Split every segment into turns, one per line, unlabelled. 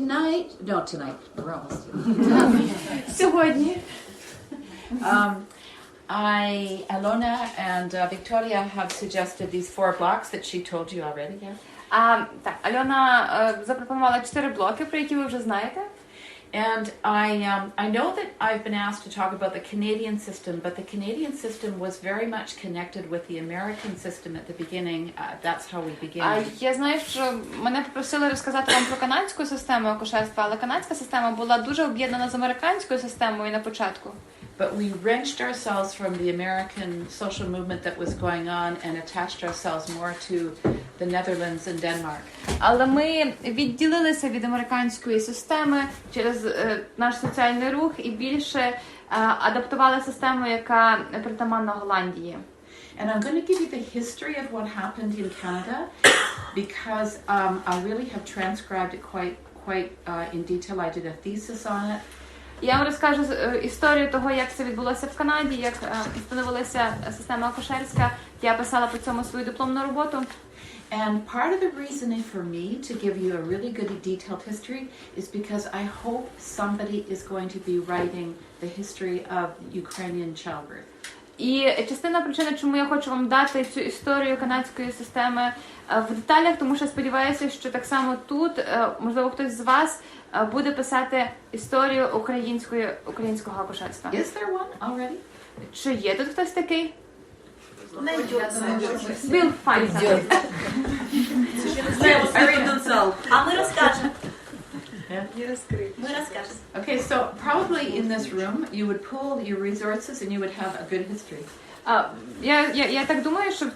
tonight, we're almost
Сьогодні
Alona and Victoria have suggested these 4 blocks that she told you already, yeah?
Так, Альона запропонувала 4 блоки, про які ви вже знаєте.
And I know that I've been asked to talk about the Canadian system, but the Canadian system was very much connected with the American system at the beginning. That's how we began.
Я знаю, що мене попросили розказати вам про канадську систему акушерства, але канадська система була дуже об'єднана з американською системою на початку.
But we wrenched ourselves from the American social movement that was going on and attached ourselves more to the Netherlands and Denmark.
Але ми відділилися від американської системи через наш соціальний рух і більше адаптували систему, яка притаманна Голландії.
And I'm going to give you the history of what happened in Canada because I really have transcribed it quite in detail. I did a thesis on it.
Я вам розкажу історію того, як це відбулося в Канаді, як встановилася система акушерська. Я писала по цьому свою дипломну роботу.
And part of the reason for me to give you a really good detailed history is because I hope somebody is going to be writing the history of Ukrainian childbirth.
І частина причини, чому я хочу вам дати цю історію канадської системи в деталях, тому що сподіваюся, що так само тут, можливо, хтось з вас буде писати історію українського акушерства.
Is there one already?
Чи є тут хтось такий? We'll find something.
А ми розкажемо. Ми розкажемо.
Okay, so probably in this room you would pool your resources and you would have a good history.
Я так думаю, що в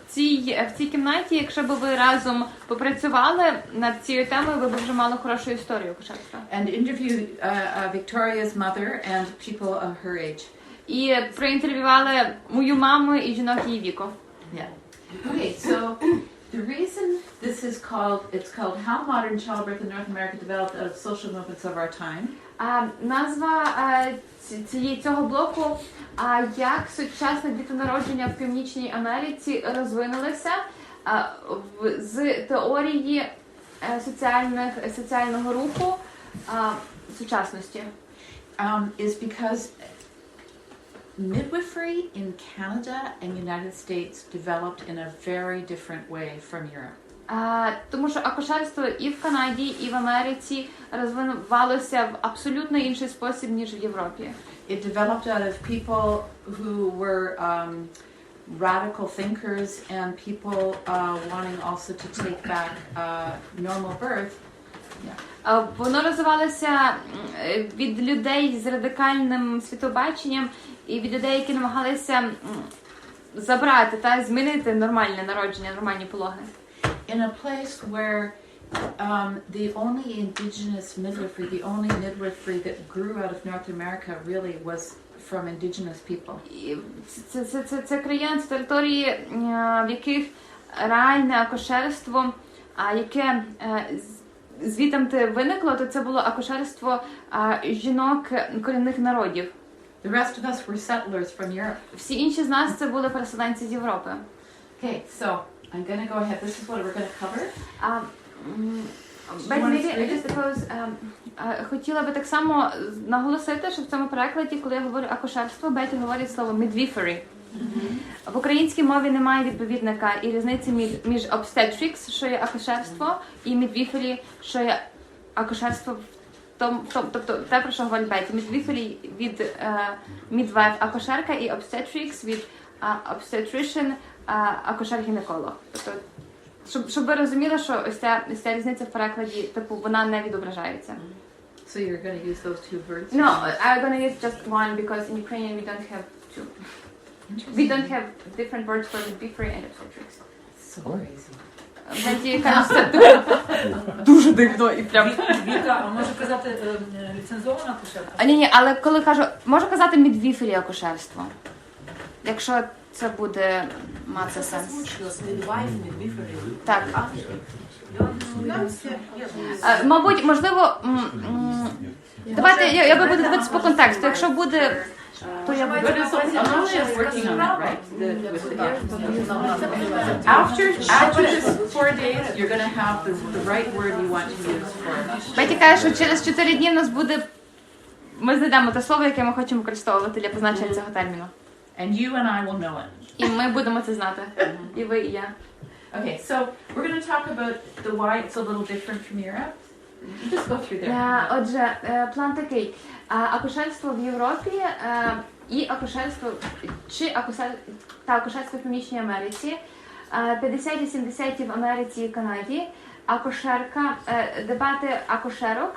цій кімнаті, якщо б ви разом попрацювали над цією темою, ви б вже мали хорошу історію акушерства.
And interview Victoria's mother and people of her age.
І проінтерв'ювали мою маму і жінок її віку.
Yeah. Okay, so the reason this is it's called How Modern Childbirth in North America Developed Out of Social Movements of Our Time.
Назва цього блоку як сучасне дітонародження в Північній Америці розвинулося з теорії соціального руху сучасності.
Is because midwifery in Canada and United States developed in a very different way from Europe.
Тому що акушерство і в Канаді, і в Америці розвивалося в абсолютно інший спосіб, ніж в Європі.
It developed out of people who were radical thinkers and people wanting also to take back normal birth. Yeah.
Воно розвивалося від людей з радикальним світобаченням і від людей, які намагалися забрати та змінити нормальне народження, нормальні пологи.
In a place where the only indigenous midwifery, the only midwifery that grew out of North America really was from indigenous people.
Це країни, це території, в яких реальне акушерство, яке звідти виникло, то це було акушерство жінок корінних народів.
The rest of us were settlers from Europe.
Всі інші з нас це були переселенці з Європи.
Okay, so I'm going to go ahead. This is what we're going to cover.
But maybe I just suppose, хотіла би так само наголосити, що в цьому перекладі, коли я говорю акушерство, Беті говорить слово midwifery. В українській мові немає відповідника і різниці між obstetrics, що є акушерство, і midwifery, що є акушерство, тобто те, про що говорить Беті. Midwifery від midwife акушерка і obstetrics від obstetrician акушер-гінеколог. Тобто, щоб ви розуміли, що ось ця різниця в перекладі, типу, вона не відображається.
So you're going to use those two words?
No, I'm going to use just one because in Ukrainian we don't have two. We don't have different words for midwifery and obstetrics.
So crazy.
Дуже дивно і прям.
Віка, а може казати ліцензована акушерка?
Ні, але коли кажу, можу казати midwifery акушерство. Якщо це буде мати сенс. Так. Мабуть, можливо, давайте я буду дивитися по контексту. Якщо буде То я буду.
But it's Amalia is working on that, right? With the ears. After this 4 days, you're going to have the right word you want to use for.
Беті каже, що через 4 дні в нас буде, ми знайдемо те слово, яке ми хочемо використовувати для позначення цього терміну.
And you and I will know it.
І ми будемо це знати. І ви, і я.
Okay, so we're going to talk about the why it's a little different from Europe. You just go through there.
Отже, план такий. Акушерство в Європі і акушерство, акушерство в Північній Америці, 50-70 в Америці і Канаді, акушерка, дебати акушерок,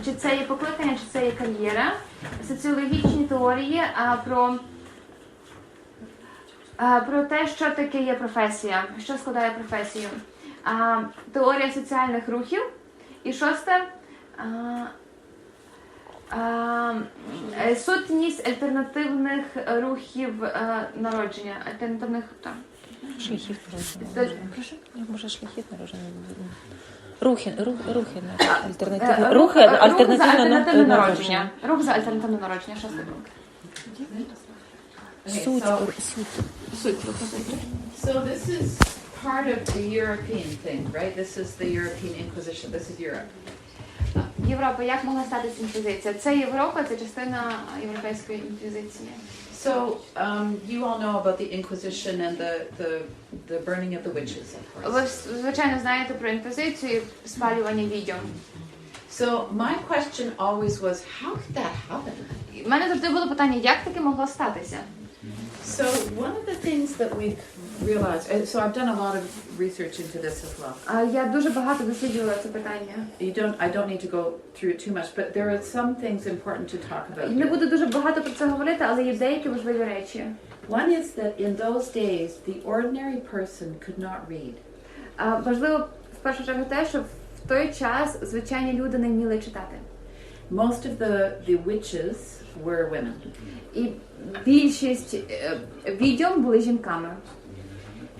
чи це є покликання, чи це є кар'єра, соціологічні теорії про те, що таке є професія, що складає професію, теорія соціальних рухів, і шосте сутність альтернативних рухів народження, альтернативних
Шляхів народження.
Прошу?
Може, шляхів народження. Рухи альтернативне народження.
Рух за альтернативне народження, шостий пункт.
So this is part of the European thing, right? This is the European Inquisition. This is Europe.
Європа, як могла статися інквізиція? Це Європа, це частина європейської інквізиції.
So you all know about the Inquisition and the burning of the witches, of course.
Ви, звичайно, знаєте про інквізицію і спалювання відьом.
So my question always was, how could that happen?
У мене завжди було питання, як таке могло статися?
So one of the things that we've realized, so I've done a lot of research into this as well.
Я дуже багато досліджувала це питання.
I don't need to go through it too much, but there are some things important to talk about.
Не буду дуже багато про це говорити, але є деякі важливі речі.
One is that in those days, the ordinary person could not read.
Важливо в першу чергу те, що в той час звичайні люди не вміли читати.
Most of the witches were women.
І більшість відьом були жінками.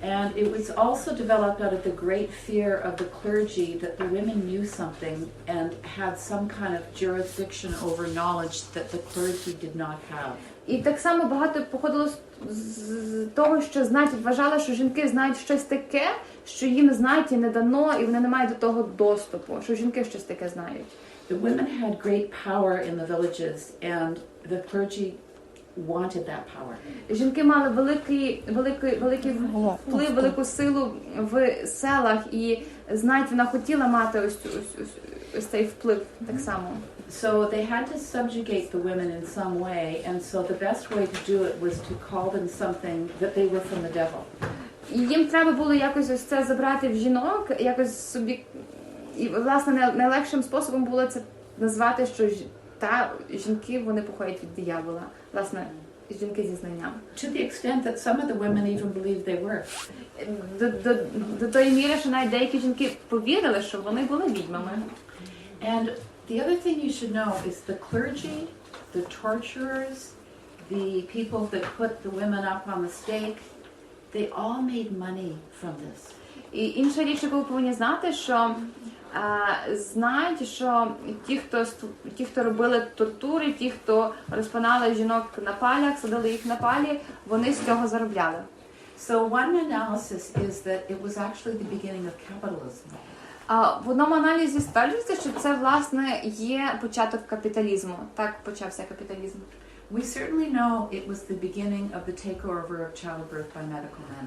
And it was also developed out of the great fear of the clergy that the women knew something and had some kind of jurisdiction over knowledge that the clergy did not have.
І так само багато походило з того, що вважали, що жінки знають щось таке, що їм знаті не дано, і вони не мають до того доступу, що жінки щось таке знають.
The women had great power in the villages and the clergy wanted that power.
Жінки мали великий вплив, велику силу в селах, і знать вона хотіла мати ось цей вплив так само.
So they had to subjugate the women in some way, and so the best way to do it was to call them something that they were from the devil.
І їм треба було якось ось це забрати в жінок, якось собі, і власне найлегшим способом було це назвати, що жінки вони походять від диявола. Власне, жінки зі знанням.
To the extent that some of the women even believed they were.
До тої міри, що навіть деякі жінки повірили, що вони були відьмами.
And the other thing you should know is the clergy, the torturers, the people that put the women up on the stake, they all made money from this.
І інша річ, яку ви повинні знати, що знають, що ті, хто робили тортури, ті, хто розпинали жінок на палях, садили їх на палі, вони з цього заробляли.
So one analysis is that it was actually the beginning of capitalism.
В одному аналізі стверджується, що це, власне, є початок капіталізму. Так почався капіталізм.
We certainly know it was the beginning of the takeover of childbirth by medical men.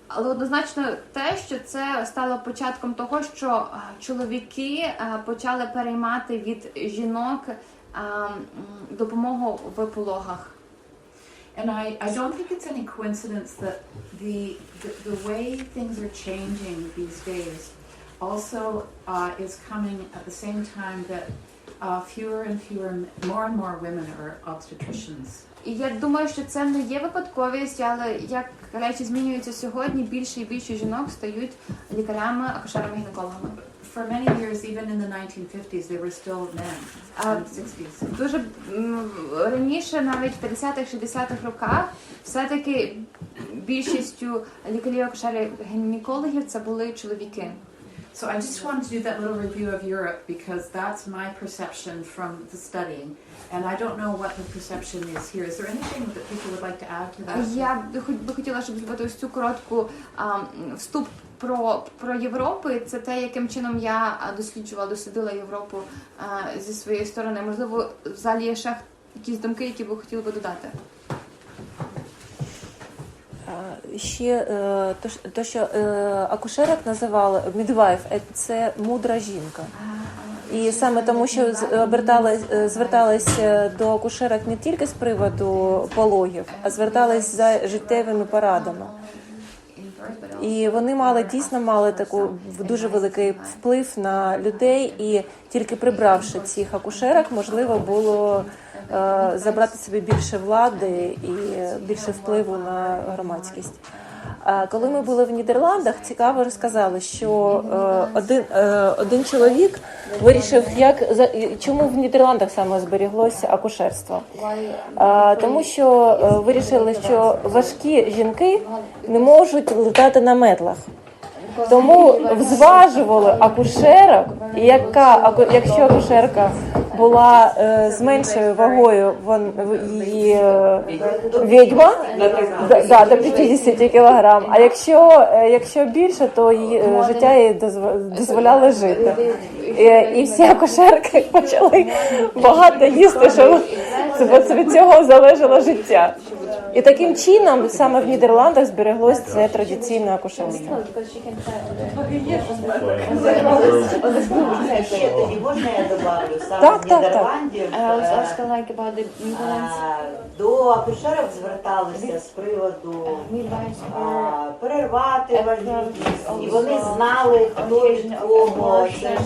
Але однозначно те, що це стало початком того, що чоловіки почали переймати від жінок допомогу в пологах.
And I don't think it's any coincidence that the way things are changing these days also is coming at the same time that fewer and fewer, more and more women are obstetricians.
І я думаю, що це не є випадковість, але як речі змінюються сьогодні, більше і більше жінок стають лікарями, акушерами, гінекологами.
For many years, even in the 1950s, they were still men. In the 60s.
Дуже раніше, навіть в 50-х, 60-х роках, все-таки більшістю лікарів, акушерів, гінекологів це були чоловіки.
So I just wanted to do that little review of Europe because that's my perception from the studying. And I don't know what the perception is here. Is there anything that people would like to add to that?
Я би хотіла, щоб зробити ось цю коротку вступ про Європу. І це те, яким чином я дослідила Європу зі своєї сторони. Можливо, в залі є ще якісь думки, які ви хотіли би додати?
Ще то, що акушерок називали midwife, це мудра жінка. І саме тому, що звертались до акушерок не тільки з приводу пологів, а звертались за життєвими порадами. І вони дійсно таку дуже великий вплив на людей, і тільки прибравши цих акушерок, можливо було забрати собі більше влади і більше впливу на громадськість. Коли ми були в Нідерландах, цікаво розказали, що один чоловік вирішив, чому в Нідерландах саме зберіглося акушерство. Тому що вирішили, що важкі жінки не можуть летати на метлах. Тому зважували акушерок, і якщо акушерка була з меншою вагою, її відьма, до 50 кілограм, а якщо більше, то життя їй дозволяло жити. І всі акушерки почали багато їсти, щоб від цього залежало життя. І таким чином саме в Нідерландах збереглось це традиційне акушерство.
Ще тоді можна я добавлю?
Так.
В Нідерландів до акушерок зверталися з приводу перервати вагітність. І вони знали, хто від кого, це ж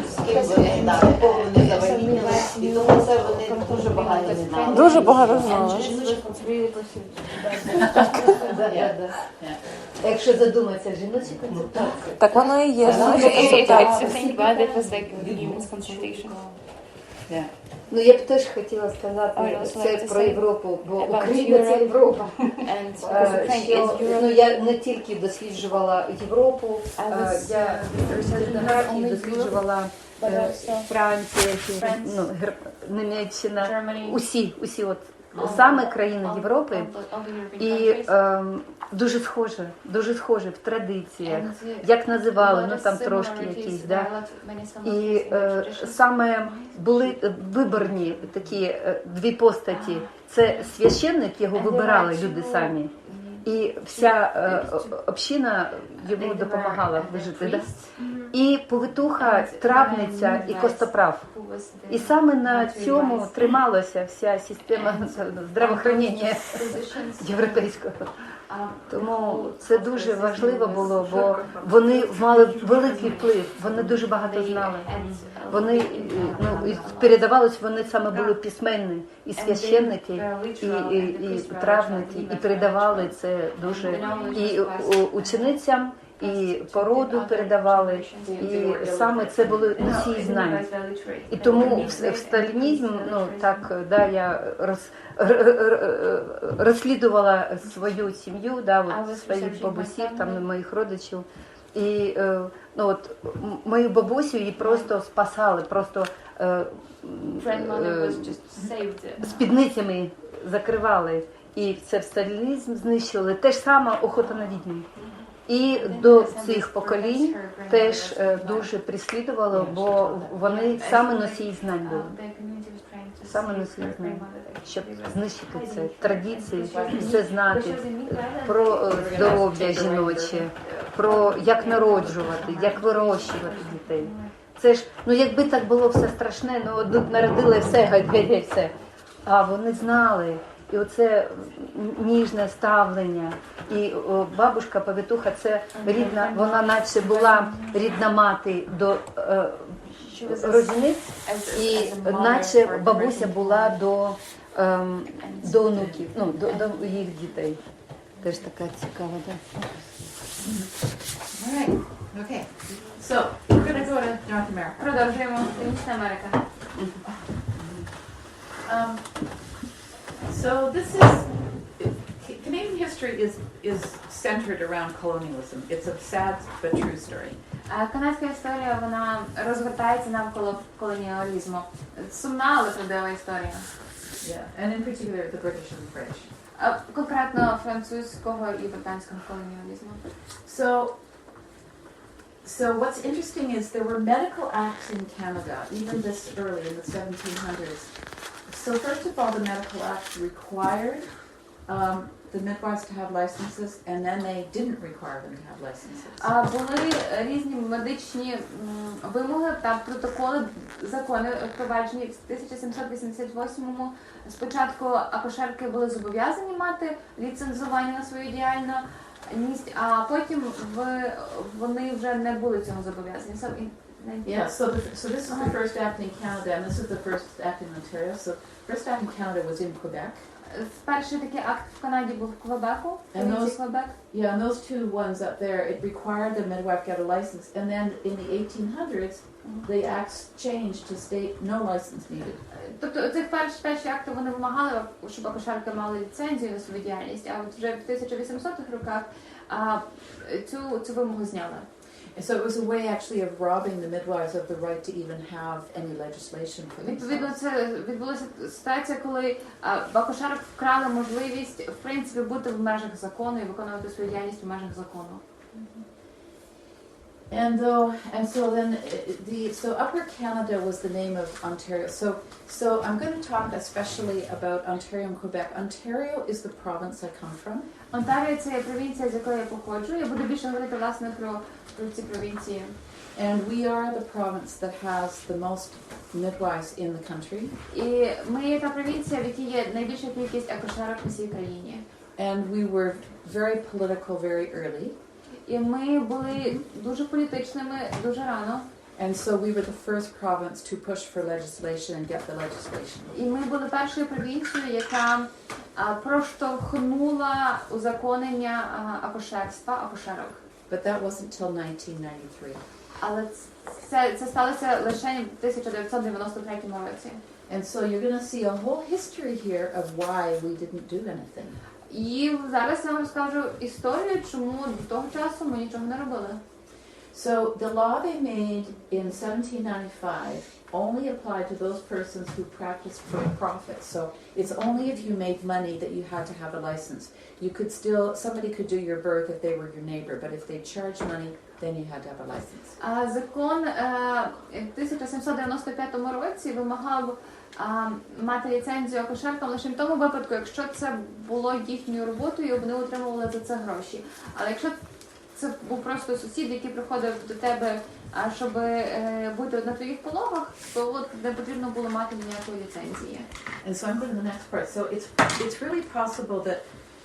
з ким вони, кого вони завагітніли. І тому це вони дуже багато знали.
Дуже багато знали.
Якщо задуматися, жіночі консультації.
Так воно і є.
Ну, я б теж хотіла сказати це про Європу, бо Україна – це Європа. Я не тільки досліджувала Європу, я досліджувала Франція, Німеччина, усі саме країни Європи. І дуже схоже в традиціях, як називали, там трошки якісь, І саме були виборні такі дві постаті. Це священник, його вибирали люди самі, і вся община йому допомагала вижити. І повитуха, травниця і костоправ. І саме на цьому трималася вся система здравоохранення європейського. Тому це дуже важливо було, бо вони мали великий вплив, вони дуже багато знали. Вони передавалось, вони саме були письменні, і священники, і травники, і передавали це дуже і ученицям, і породу передавали, і саме це були носії знань. І тому в сталінізм, я розслідувала свою сім'ю, своїх бабусів, моїх родичів. І мою бабусю її просто спасали, просто спідницями закривали. І це в сталінізм знищили. Те ж саме охота на відьмів. І до цих поколінь теж дуже переслідувало, бо вони саме носії знань були. Саме носії знань, щоб знищити це, традиції, все знати про здоров'я жіноче, про як народжувати, як вирощувати дітей. Це ж, якби так було все страшне, народили все, гай, все. А вони знали. І оце ніжне ставлення. І бабушка, повитуха, це рідна, вона наче була рідна мати до родини, і наче бабуся була до онуків, до їх дітей. Теж така цікава, так?
Alright, okay. So, we're going to go to North America.
Продовжуємо. Північна Америка.
So this is Canadian history. history is centered around colonialism. It's a sad but true story.
Канадська історія, вона розгортається навколо колоніалізму. Сумна, але правдива історія.
Yeah, and in particular the British and the French.
Конкретно французького і британського колоніалізму.
So what's interesting is there were medical acts in Canada, even this early in the 1700s. So first of all, the medical acts required the midwives to have licenses, and then they didn't require them to have licenses.
Були різні медичні вимоги та протоколи, закони впроваджені в 1788-му. Спочатку акушерки були зобов'язані мати ліцензування на свою діяльність, а потім вони вже не були цього зобов'язані.
Yeah, so this is the first act in Canada, and this is the first act in Ontario. So first act in Canada was in Quebec.
Перший такий акт в Канаді був в Квебеку, Квебек.
Yeah, and those two ones up there, it required the midwife get a license, and then in the 1800s, the acts changed to state no license needed.
Тобто цих перші акти вони вимагали, щоб акушерки мали ліцензію на свою діяльність, а от вже в 1800-х роках цю вимогу зняли.
And so it was a way actually of robbing the midwives of the right to even have any legislation for
Відповідно,
themselves.
це відбулася ситуація, коли акушерок вкрали можливість, в принципі, бути в межах закону і виконувати свою діяльність в межах закону.
So Upper Canada was the name of Ontario. So I'm going to talk especially about Ontario and Quebec. Ontario is the province I come from.
Онтаріо – це провінція, з якої я походжу. Я буду більше говорити, власне, про ці провінції.
And we are the province that has the most midwives in the country.
І ми є та провінція, в якій є найбільша кількість акушерок у всій країні.
And we were very political very early.
І ми були дуже політичними дуже рано.
And so we were the first province to push for legislation and get the legislation.
І ми були першою провінцією, яка проштовхнула узаконення акушерства, акушерок.
But that wasn't till 1993.
Але це сталося лише в 1993 році.
And so you're going to see a whole history here of why we didn't do anything.
І зараз я вам розкажу історію, чому до того часу ми нічого не робили.
So the law they made in 1795 only applied to those persons who practiced for profit. So it's only if you made money that you had to have a license. You could still, somebody could do your birth if they were your neighbor, but if they charged money, then you had to have a license.
Закон в 1795 році вимагав мати ліцензію акушеркам лише в тому випадку, якщо це було їхньою роботою і вони отримували за це гроші. Але якщо це був просто сусід, який приходив до тебе, щоб бути на твоїх пологах, то от не потрібно було мати ніякої ліцензії.
And so I'm going to the next part. So it's really possible that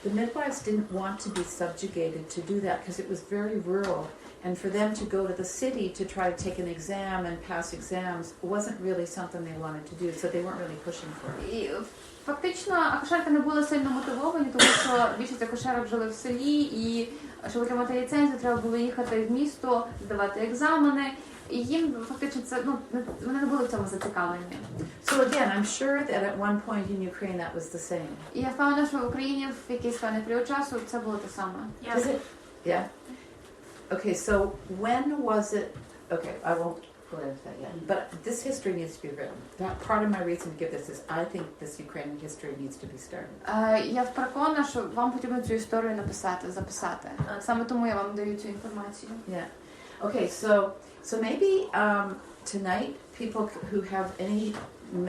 the midwives didn't want to be subjugated to do that because it was very rural. And for them to go to the city to try to take an exam and pass exams wasn't really something they wanted to do, so they weren't really pushing for it.
І фактично акушерки не були сильно мотивовані, тому що більшість акушерок жили в селі, і щоб отримати ліцензію, треба було їхати в місто, здавати екзамени. І їм фактично це, вони не були в цьому зацікавлені.
So again, I'm sure that at one point in Ukraine that was the same.
І я впевнена, що в Україні в якийсь певний період часу це було те саме.
Yeah. Okay, so when was it? Okay, I won't go into that yet. But this history needs to be written. That part of my reason to give this is I think this Ukrainian history needs to be started.
Я переконана, що вам потрібно цю історію написати, записати. Саме тому я вам даю цю інформацію.
Yeah. Okay, so maybe tonight people who have any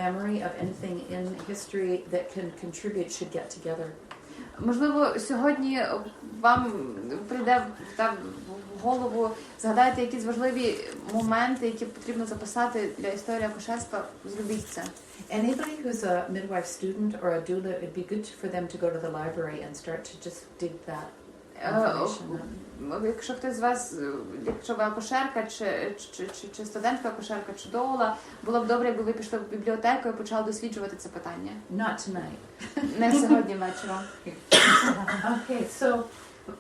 memory of anything in history that can contribute should get together.
Можливо, сьогодні вам прийде в голову, згадайте якісь важливі моменти, які потрібно записати для історії акушерства. Зробіть це.
Anybody who's a midwife student or a doula, it'd be good for them to go to the library and start to just dig that information.
Якщо хтось з вас, якщо ви акушерка, чи студентка акушерка, чи доула, було б добре, якби ви пішли в бібліотеку і почали досліджувати це питання.
Not tonight.
Не сьогодні вечором.
Okay,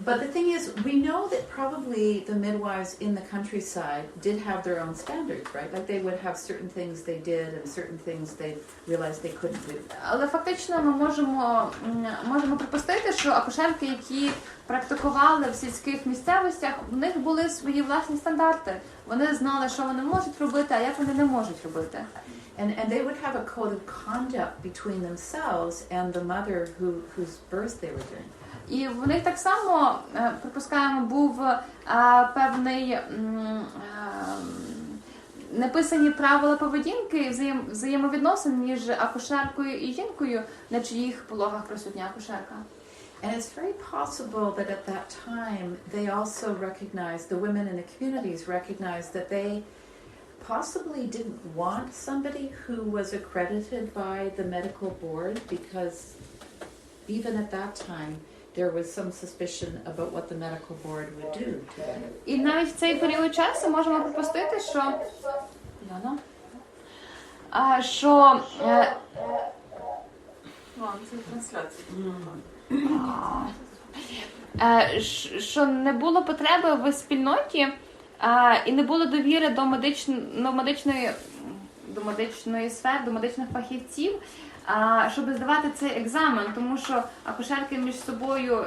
But the thing is, we know that probably the midwives in the countryside did have their own standards, right? Like they would have certain things they did and certain things they realized they couldn't do.
Але фактично ми можемо припустити, що акушерки, які практикували в сільських місцевостях, в них були свої власні стандарти. Вони знали, що вони можуть робити, а як вони не можуть робити.
And they would have a code of conduct between themselves and the mother whose birth they were doing.
І в них так само, припускаємо, був певний написані правила поведінки, взаємовідносин між акушеркою і жінкою, на чиїх пологах присутня акушерка.
And it's very possible that at that time they also recognized, the women in the communities recognized that they possibly didn't want somebody who was accredited by the medical board, because even at that time there was some suspicion about what the medical board would do to them.
І навіть в цей період часу можемо припустити, що не було потреби в спільноті і не було довіри до медичної сфери, до медичних фахівців, щоб здавати цей екзамен, тому що акушерки між собою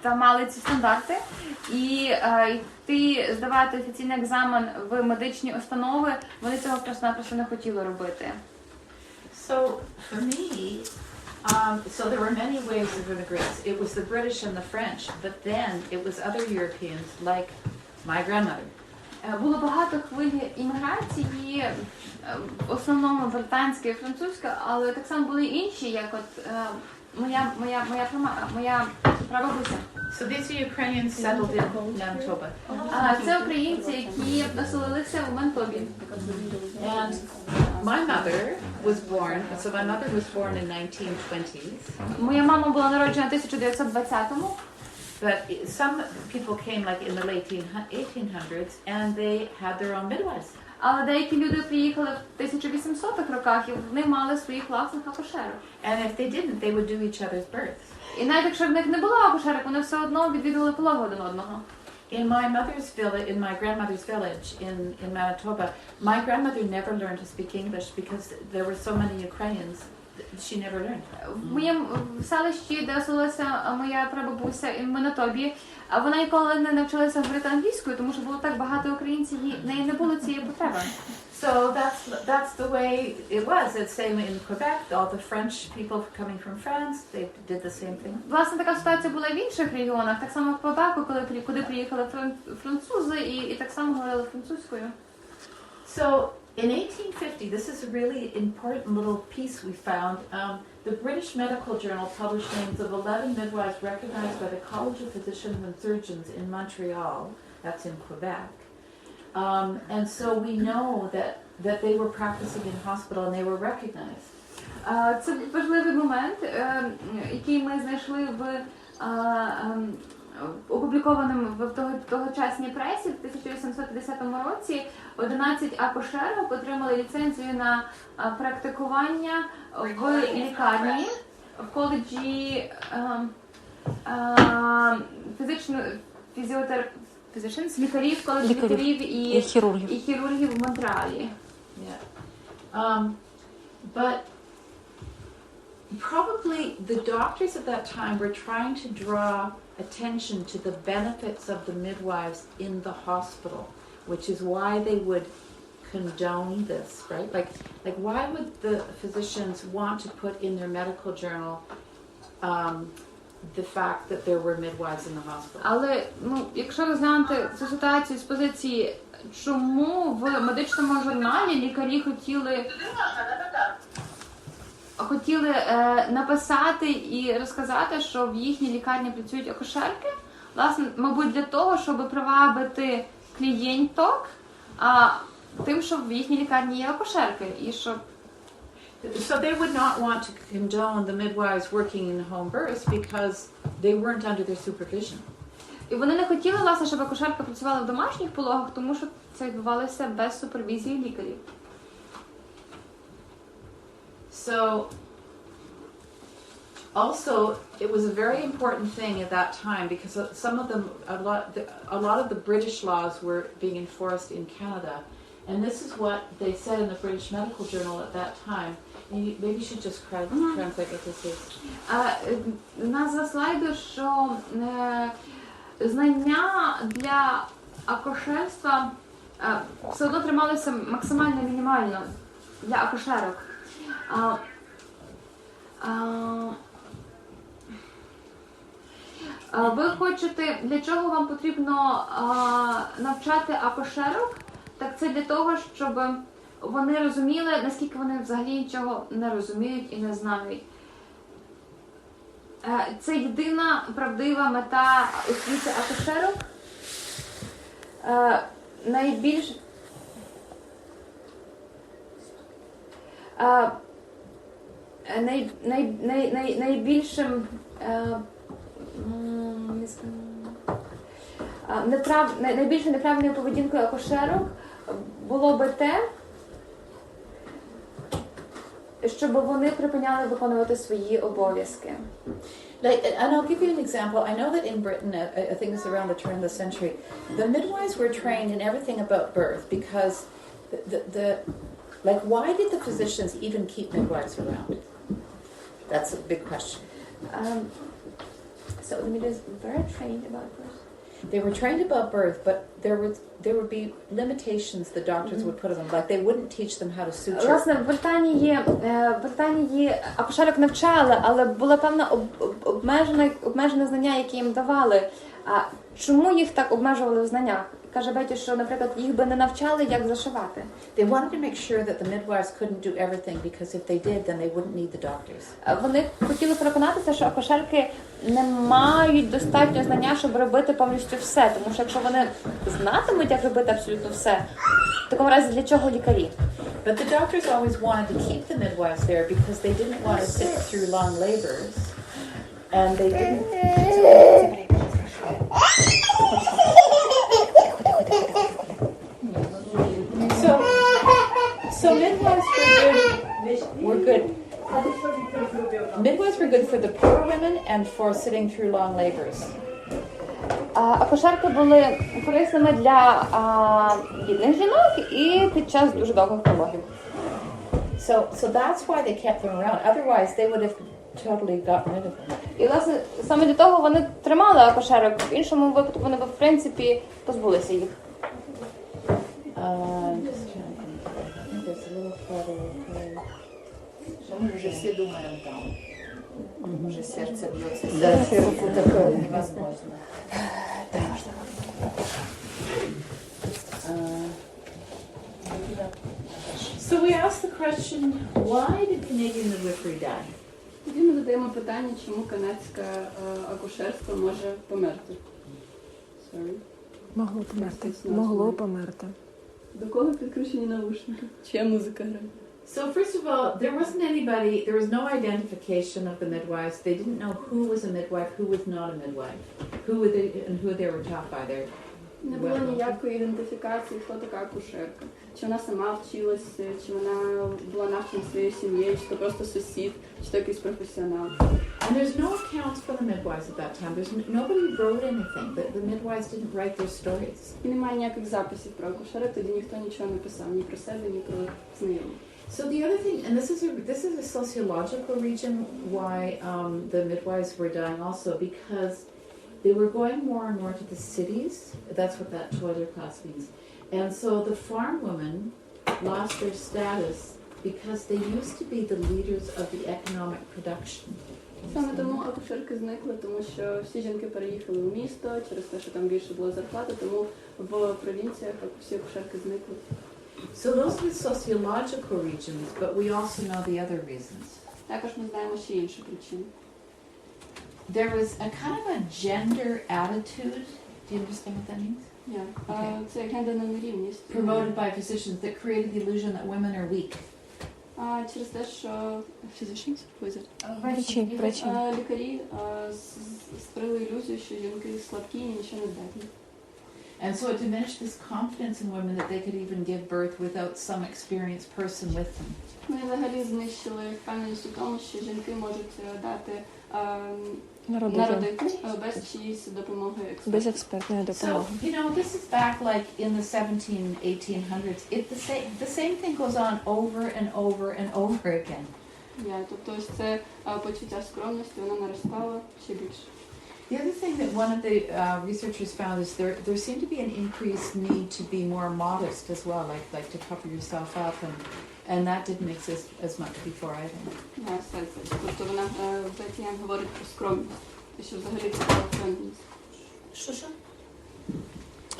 мали ці стандарти, і йти здавати офіційний екзамен в медичні установи, вони цього просто-напросто не хотіли робити.
So for me, so there were many waves of immigrants. It was the British and the French, but then it was other Europeans like my grandmother.
Було багато хвиль імміграції, в основному британська і французька, але так само були інші, як от моя прабабуся.
So these are Ukrainians settled in Manitoba.
Це українці, які населилися в Мантобі.
And my mother was born, so my mother was born in 1920s.
Моя мама була народжена в 1920-му.
But some people came like in the late 1800s and they had their own midwives.
Але деякі люди приїхали в 1800-х роках, і вони мали своїх власних акушерок.
And if they didn't, they would do each other's births.
І навіть якщо в них не було акушерок, вони все одно відвідували пологи один одного.
In my grandmother's village in Manitoba, my grandmother never learned to speak English because there were so many Ukrainians. She never learned.
В моєму селищі, де оселилася моя прабабуся в Манитобі, вона ніколи не навчилася говорити англійською, тому що було так багато українців, і в неї не було цієї потреби.
So that's the way it was. It's same in Quebec. All the French people coming from France, they did the same thing.
Власне, така ситуація була в інших регіонах, так само в Квебеку, куди приїхали французи і так само говорили французькою.
So in 1850, this is a really important little piece we found. The British Medical Journal published names of 11 midwives recognized by the College of Physicians and Surgeons in Montreal, that's in Quebec. And so we know that they were practicing in hospital and they were recognized.
Це важливий момент, який ми знайшли в опублікованому в тогочасній пресі в 1850 році. 11 акушерок отримали ліцензію на практикування в лікарні, в коледжі лікарів, коледж лікарів і хірургів в Монреалі.
But probably the doctors at that time were trying to draw attention to the benefits of the midwives in the hospital, which is why they would condone this, right? Like why would the physicians want to put in their medical journal the fact that there were midwives in the hospital?
Але, якщо розглянути цю ситуацію з позиції, чому в медичному журналі лікарі хотіли написати і розказати, що в їхній лікарні працюють акушерки, власне, мабуть, для того, щоб привабити клієнток тим, що в їхній лікарні є акушерки, і що
So they would not want to condone the midwives working in home births because they weren't under their supervision.
І вони не хотіли, власне, щоб акушерка працювала в домашніх пологах, тому що це відбувалося без супервізії лікарів.
So Also, it was a very important thing at that time because some of them, a lot of the British laws were being enforced in Canada, and this is what they said in the British Medical Journal at that time. Maybe you should just translate what this is.
Назва слайду, що знання для акушерства все одно трималися максимально мінімально для акушерок. Ви хочете, для чого вам потрібно навчати акушерок? Так це для того, щоб вони розуміли, наскільки вони взагалі нічого не розуміють і не знають. Це єдина правдива мета освіти акушерок. Найбільшим найбільш неправильною поведінкою акушерок було би те, щоб вони припиняли виконувати свої обов'язки.
And I'll give you an example. I know that in Britain, I think it's around the turn of the century, the midwives were trained in everything about birth because like, why did the physicians even keep midwives around? That's a big question.
So the midwives were trained about birth.
They were trained about birth, but there would be limitations the doctors would put on them. Like, they wouldn't teach them how to suture.
Власне, в Британії акушерок навчали, але було певне обмежене знання, які їм давали. А чому їх так обмежували в знаннях? Каже Беті, що, наприклад, їх би не навчали, як зашивати.
They wanted to make sure that the midwives couldn't do everything, because if they did, then they wouldn't need the doctors.
Вони хотіли переконатися, що акушерки не мають достатньо знання, щоб робити повністю все. Тому що якщо вони знатимуть, як робити абсолютно все, в такому разі для чого лікарі?
But the doctors always wanted to keep the midwives there because they didn't want to sit through long labors, and they didn't. So midwives were good. Midwives were good for the poor women and for sitting through long labors.
Акушерки були корисними для бідних жінок і під час дуже довгих пологів.
So that's why they kept them around. Otherwise, they would have totally gotten rid of them.
І, власне, саме для того вони тримали акушерок. В іншому випадку вони б, в принципі, позбулися їх.
Мы уже все думаем там. Уже сердце бьется.
Да, сердце такое.
Невозможно. So we asked the question, why did Canadian midwifery die?
Тоді ми задаємо питання, чому канадське акушерство може померти.
Могло померти. Могло померти.
До кого підключені навушники? Чия музика грає?
So first of all, there was no identification of the midwives. They didn't know who was a midwife, who was not a midwife, and who they were taught by their.
Не було ніякої ідентифікації, хто така акушерка. Чи вона сама вчилася, чи вона була навчена своєю сім'єю, чи то просто сусід, чи то якийсь професіонал.
And there's no accounts for the midwives at that time. Nobody wrote anything. The midwives didn't write their stories.
І немає ніяких записів про акушерок, тоді ніхто нічого не писав, ні про себе, ні про знайомих.
So the other thing, and this is a sociological reason why the midwives were dying also, because they were going more and more to the cities. That's what that toiler class means. And so the farm women lost their status because they used to be the leaders of the economic production.
Саме тому акушерки зникли, тому що всі жінки переїхали у місто, через те, що там більше було зарплати, тому в провінціях всі акушерки зникли.
So those are the sociological reasons, but we also know the other reasons.
Також ми знаємо ще інші причини.
There was a kind of a gender attitude. Do you understand what that means?
Okay. Це гендерна нерівність.
Promoted by physicians that created the illusion that women are weak.
Через те, що physicians, лікарі створили ілюзію, що жінки слабкі і нічого не здатні.
And so it diminished this confidence in women that they could even give birth without some experienced person with them.
Ми взагалі знищили впевненість у тому, що жінки можуть дати народити без чиїсь допомоги експертів.
Без експертної
So,
допомоги.
this is back like in the 1800s. The same thing goes on over and over and over again.
Тобто ось це почуття скромності, воно наростало ще більше.
The other thing that one of the researchers found is there seemed to be an increased need to be more modest as well, like to cover yourself up, and that didn't exist as much before either.
Тобто вона Беті говорить про скромність, і що взагалі пропала впевненість.
Що?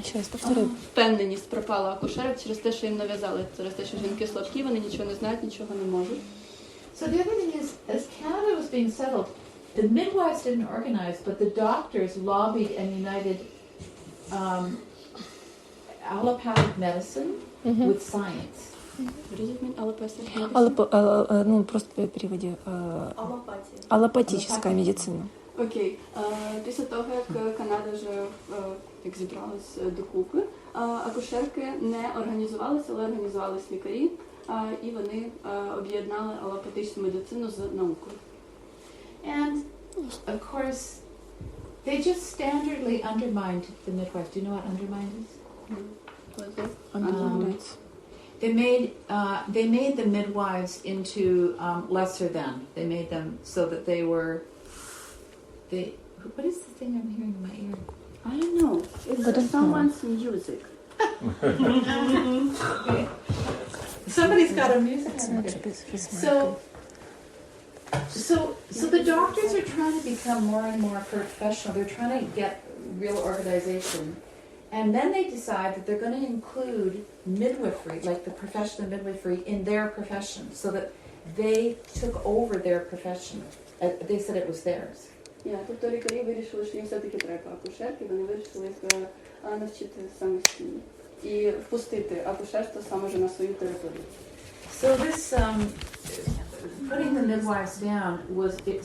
Ще раз повторюю.
Впевненість пропала акушерок через те, що їм нав'язали, через те, що жінки слабкі, вони нічого не знають, нічого не можуть.
So the other thing is, as Canada was being settled, the midwives didn't organize, but the doctors lobbied and united allopathic medicine with science.
Ну, просто в переводі. Аллопатическая медицина.
Окей. Після того, як Канада вже як зібралась докупи, акушерки не організувалися, але організувались лікарі, і вони об'єднали аллопатичну медицину з наукою.
And, of course, they just standardly undermined the midwife. Do you know what undermined is? They made the midwives into lesser than. They made them so that they were. What is the thing I'm hearing in my ear?
I don't know. It's someone's music.
Somebody's got a music. So the doctors are trying to become more and more professional. They're trying to get real organization. And then they decide that they're going to include midwifery, like the profession of midwifery, in their profession, so that they took over their profession. They said it was theirs.
Тобто лікарі вирішили, що їм все-таки треба акушерки, вони вирішили їх навчити самостійно і впустити акушерство саме вже на свою територію.
So this putting the midwives down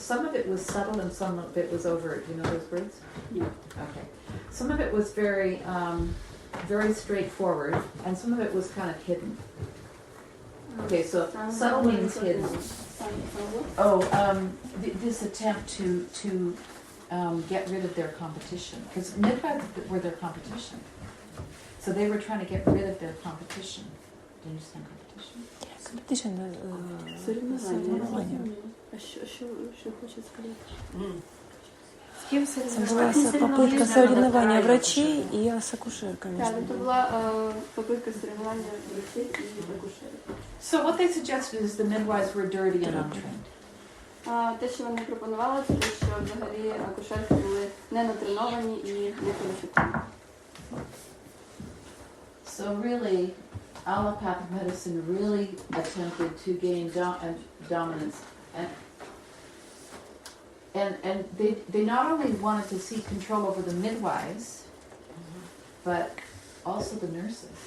some of it was subtle and some of it was overt. Do you know those words?
No.
Okay. Some of it was very, very straightforward, and some of it was kind of hidden. Okay, so subtle means hidden. This attempt to get rid of their competition, because midwives were their competition. So they were trying to get rid of their competition. Do you understand competition?
Соревновання. А що хоче сказати?
Це була попытка соревнования врачей и с акушерками.
Так, це була попытка соревновання врачей і акушерів.
So what they suggested is the midwives were dirty and untrained.
Те, що вони пропонували, це те, що взагалі акушерки були не натреновані і не кваліфіковані.
So really, allopathic medicine really attempted to gain dominance, and they not only wanted to see control over the midwives, but also the nurses.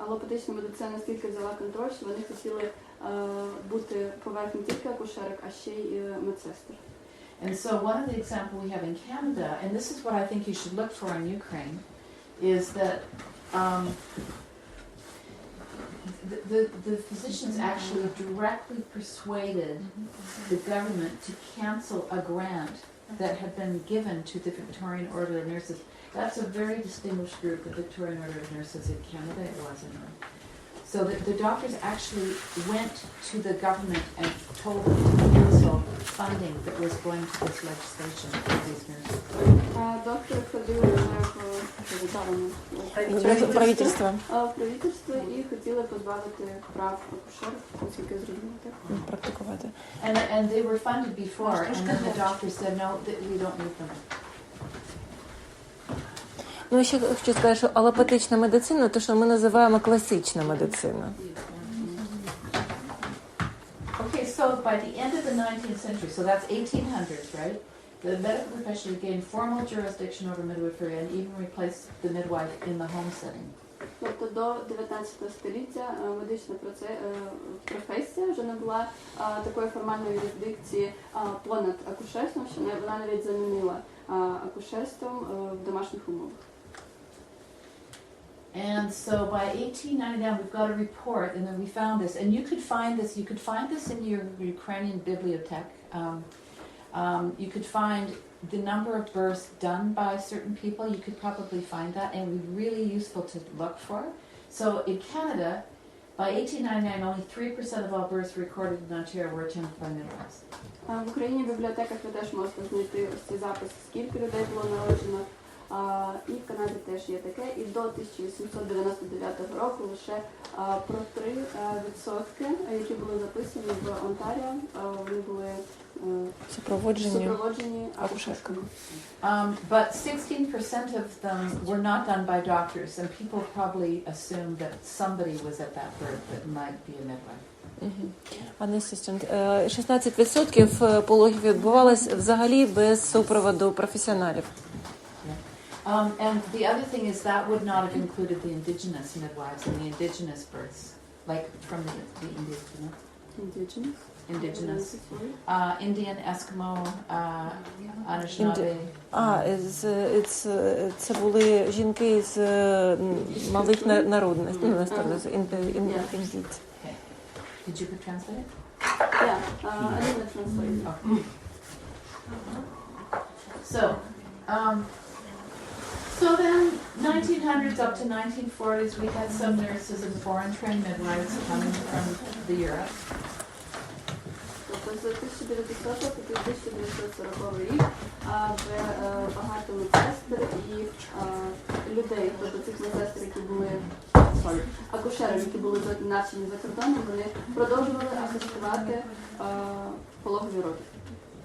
Аллопатична медицина настільки взяла контроль, що вони хотіли бути поверх не тільки акушерок, а ще й медсестер.
And so one of the examples we have in Canada, and this is what I think you should look for in Ukraine, is that the physicians actually directly persuaded the government to cancel a grant that had been given to the Victorian Order of Nurses. That's a very distinguished group, the Victorian Order of Nurses in Canada, it was anyway. So the doctors actually went to the government and told them to cancel funding that was going to this legislation for these nurses.
Доктор ходив в
Правительство.
правительство і хотіли позбавити прав акушерів, оскільки зрозуміли так.
Практикувати.
And they were funded before, and then the doctors said, no, we don't need them.
Ну, ще хочу сказати, що аллопатична медицина, то, що ми називаємо класична медицина.
Okay, so by the end of the 19th century, so that's 1800s, right? The medical profession gained formal jurisdiction over midwifery and even replaced the midwife in the home setting.
Тобто до 19 століття медична професія вже не була такої формальної юрисдикції понад акушерством, що вона навіть замінила акушерством в домашніх умовах.
And so by 1899, we've got a report, and then we found this, and you could find this in your Ukrainian bibliothèque. you could find the number of births done by certain people. You could probably find that, and it would be really useful to look for. So in Canada, by 1899, only 3% of all births recorded in Ontario were attended by midwives.
В Україні в бібліотеках ви теж можете знайти ось ці записи, скільки людей було народжено. І в Канаді теж є таке. І до 1899 року лише про 3%, які були записані в Онтаріо, вони були супроводжені акушерками.
But 16% of them were not done by doctors, and people probably assumed that somebody was at that birth that might be a midwife.
An assistant. 16% пологів відбувалось взагалі без супроводу професіоналів.
And the other thing is that would not have included the indigenous midwives and the indigenous births, like from the indigenous, Indian, Eskimo, Anishinaabe.
Це були жінки з малих народностей.
Did you translate it?
Yeah, I didn't translate.
Oh. So then, 1900s up to 1940s, we had some nurses and foreign-trained midwives coming from the Europe.
Тобто з 1900 по 1940 рік вже багато медсестер і людей, тобто цих медсестер, які були акушерів, які були навчені за кордоном, вони продовжували асистувати пологові роки.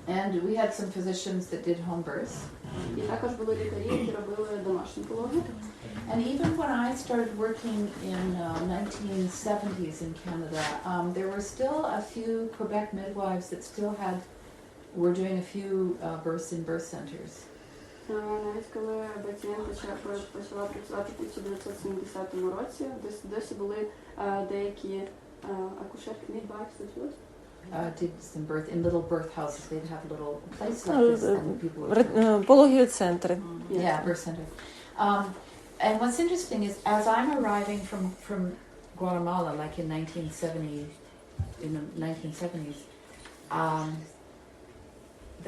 And we had some physicians that did home births.
І також були лікарі, які робили домашні пологи.
And even when I started working in 1970s in Canada, there were still a few Quebec midwives that still were doing a few births in birth centers.
Навіть коли Бетіен почала працювати в 1970 році, досі були деякі акушерки, midwives,
did some birth in little birth houses. They'd have little places like this, and people would
пологові центри.
Yeah, birth center. And what's interesting is, as I'm arriving from Guatemala, like in 1970s,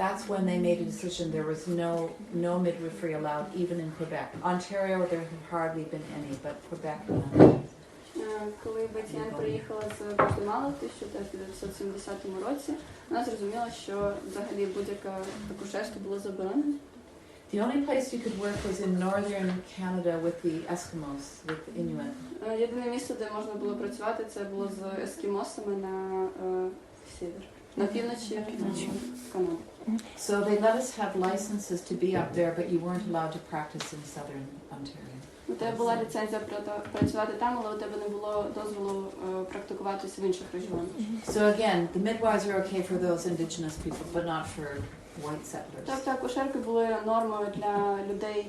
that's when they made a decision. There was no midwifery allowed, even in Quebec. Ontario, there had hardly been any, but Quebec.
Коли Бетіен приїхала з Гватемали в 1970 році, вона зрозуміла, що взагалі будь-яке акушерство було заборонено.
The only place you could work was in northern Canada with the Eskimos, with the Inuit.
Єдине місце, де можна було працювати, це було з ескімосами на север, на півночі Канади.
So they let us have licenses to be up there, but you weren't allowed to practice in southern Ontario.
У тебе була ліцензія працювати там, але у тебе не було дозволу практикуватися в інших регіонах.
So again, the midwives are okay for those indigenous people, but not for white settlers.
Тобто акушерки були нормою для людей,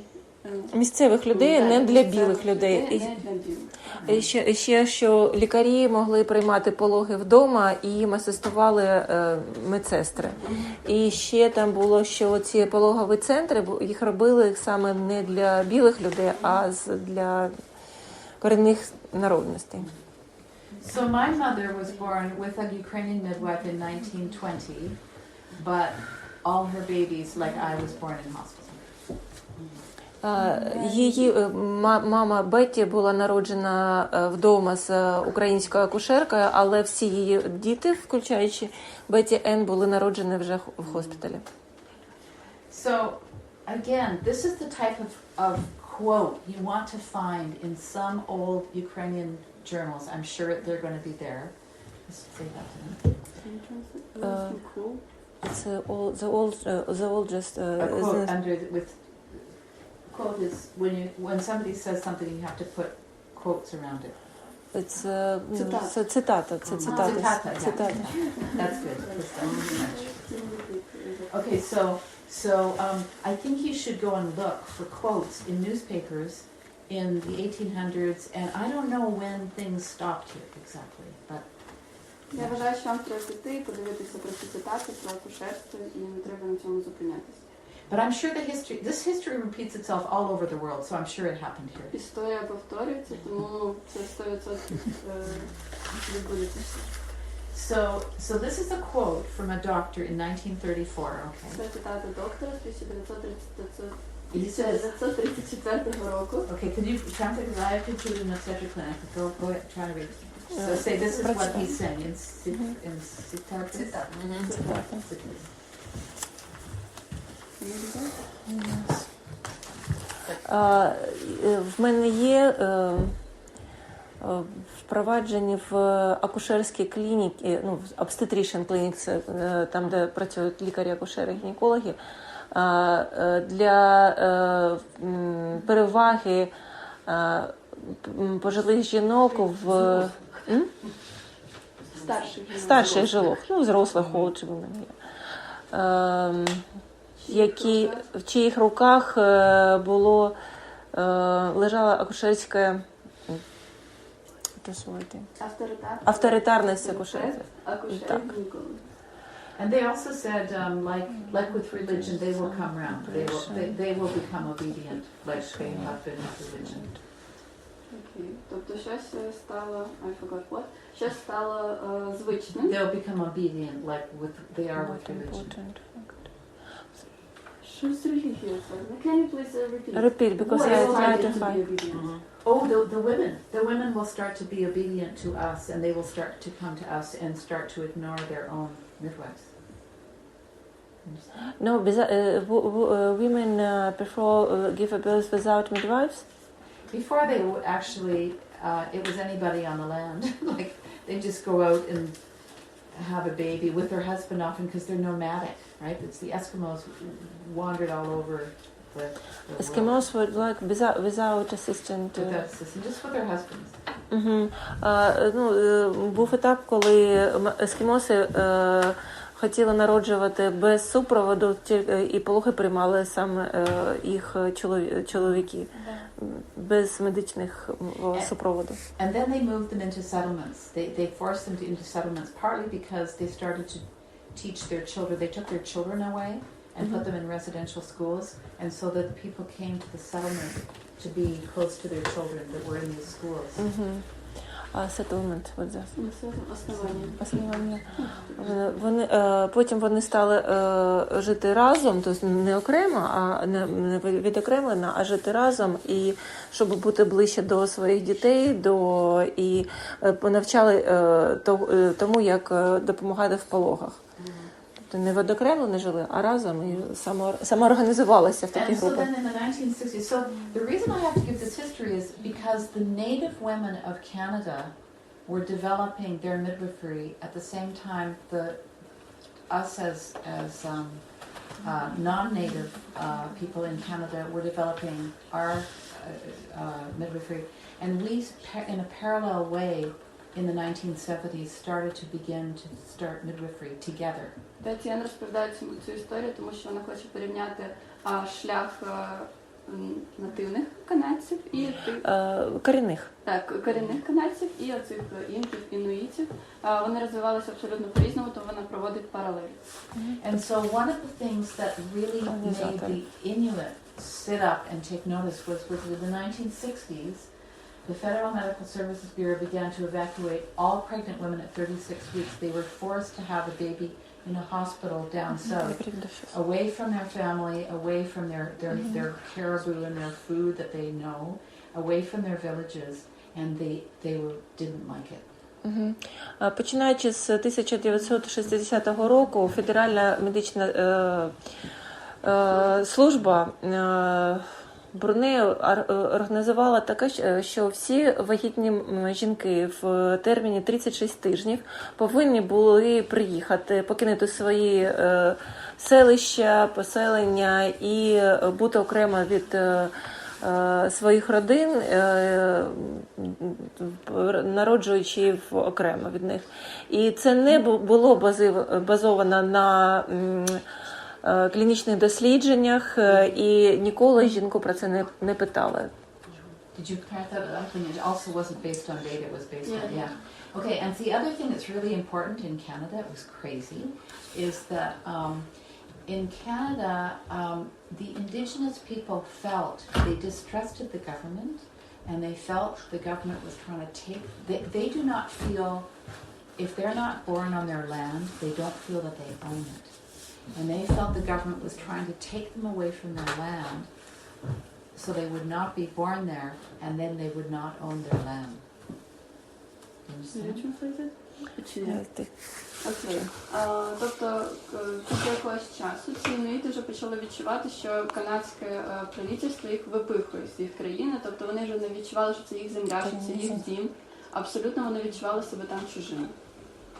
Місцевих людей, не для білих людей.
Не для білих.
І ще, що лікарі могли приймати пологи вдома і їм асистували медсестри. І ще там було, що ці пологові центри, їх робили саме не для білих людей, а для корінних народностей.
So my mother was born with a Ukrainian midwife in 1920, but all her babies, like I, was born in hospital.
Її мама Бетті була народжена вдома з українською акушеркою, але всі її діти, включаючи Бетті Енн, були народжені вже в госпіталі.
So again, this is the type of quote you want to find in some old Ukrainian journals. I'm sure they're going to be there. Let's say that to them.
It's the oldest
A quote under with quote is when somebody says something, you have to put quotes around it.
It's цитата.
That's good. Okay, so I think you should go and look for quotes in newspapers in the 1800s, and I don't know when things stopped here exactly, but.
Я вважаю, що вам треба піти, подивитися про ці цитати, про акушерство, і не треба на цьому зупинятися.
But I'm sure this history repeats itself all over the world, so I'm sure it happened here.
Історія повторюється, тому це 100% відбудеться.
So this is a quote from a doctor in 1934, okay?
Це цитата доктора з 1934
He says,
року.
okay, can you translate, because I have to do an obstetric clinic. Go ahead, try to read. So say this is what he's saying in citat.
В мене є впроваджені в акушерській клініці, ну, obstetrician clinic, це там, де працюють лікарі, акушери, гінекологи, для переваги пожилих жінок в старших жилох, ну, взрослих чи які в чиїх руках лежала акушерська авторитарність акушерства.
And they also said, like with religion, they will come round. They will become obedient, like they have been with religion.
Okay. Тобто щось стало, I forgot what, щось стало звичним.
They'll become obedient, like they are with religion.
Щось релігія. Can you please repeat?
Repeat, because I tried to find.
Oh, the women will start to be obedient to us, and they will start to come to us and start to ignore their own midwives.
No, women prefer give a birth without midwives?
Before they would actually, it was anybody on the land. Like, they just go out and have a baby with their husband often because they're nomadic, right? It's the Eskimos wandered all over the
Eskimos were like without assistant.
Without assistant, just with their husbands.
Був етап, коли ескімоси хотіли народжувати без супроводу, і пологи приймали саме їх чоловіки, без медичних супроводу.
And then they moved them into settlements. They forced them into settlements, partly because they started to teach their children. They took their children away and put them in residential schools, and so that people came to the settlement to be close to their children that were in these schools.
Settlement,
Основання.
Потім вони стали жити разом, тобто не окремо, не відокремлено, а жити разом, і щоб бути ближче до своїх дітей, і навчали тому, як допомагати в пологах. Тобто не відокремлено жили, а разом і самоорганізувалися в такі групи.
And so then in the 1960s, so the reason I have to give this history is because the native women of Canada were developing their midwifery at the same time us as non-native people in Canada were developing our midwifery, and we in a parallel way in the 1970s started to begin to start midwifery together.
Тетяна розповідає цю історію, тому що вона хоче порівняти шлях нативних канадців і
корінних
канадців і оцих інків, інуїтів. Вони розвивалися абсолютно по-різному, тому вона проводить паралель.
And so one of the things that really made the Inuit sit up and take notice was in the 1960s, the Federal Medical Services Bureau began to evacuate all pregnant women at 36 weeks. They were forced to have a baby in a hospital down south, away from their family, away from their caribou and their food that they know, away from their villages, and they didn't like it.
Починаючи з 1960 року, Федеральна медична служба Брунею організувала таке, що всі вагітні жінки в терміні 36 тижнів повинні були приїхати, покинути свої селища, поселення і бути окремо від своїх родин, народжуючи окремо від них. І це не було базовано на клінічних дослідженнях, і ніколи жінку про це не питали.
Did you correct that? I think it also wasn't based on data, it was based on, yeah. Okay, and the other thing that's really important in Canada, it was crazy, is that in Canada, the Indigenous people felt, they distrusted the government, and they felt the government was trying to take, they do not feel if they're not born on their land, they don't feel that they own it. And they felt the government was trying to take them away from their land so they would not be born there, and then they would not own their land. Understand?
Окей. Тобто після якогось часу ці інуїти вже почали відчувати, що канадське правительство їх випихує з їх країни, тобто вони вже не відчували, що це їх земля, що це їх дім. Абсолютно вони відчували себе там чужими.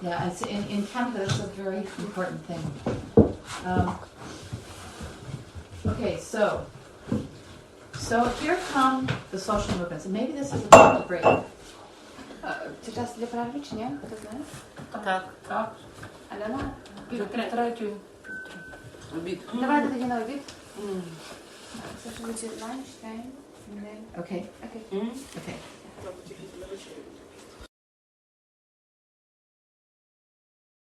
Yeah, it's in Canada that's a very important thing. Okay, so here come the social movements, and maybe this is a time to break.
Це час для перерви чи ні? Хто знає?
Так.
Альона?
Третю.
Давайте тоді на обід. Це ж lunch time.
Okay.
Okay.
Okay.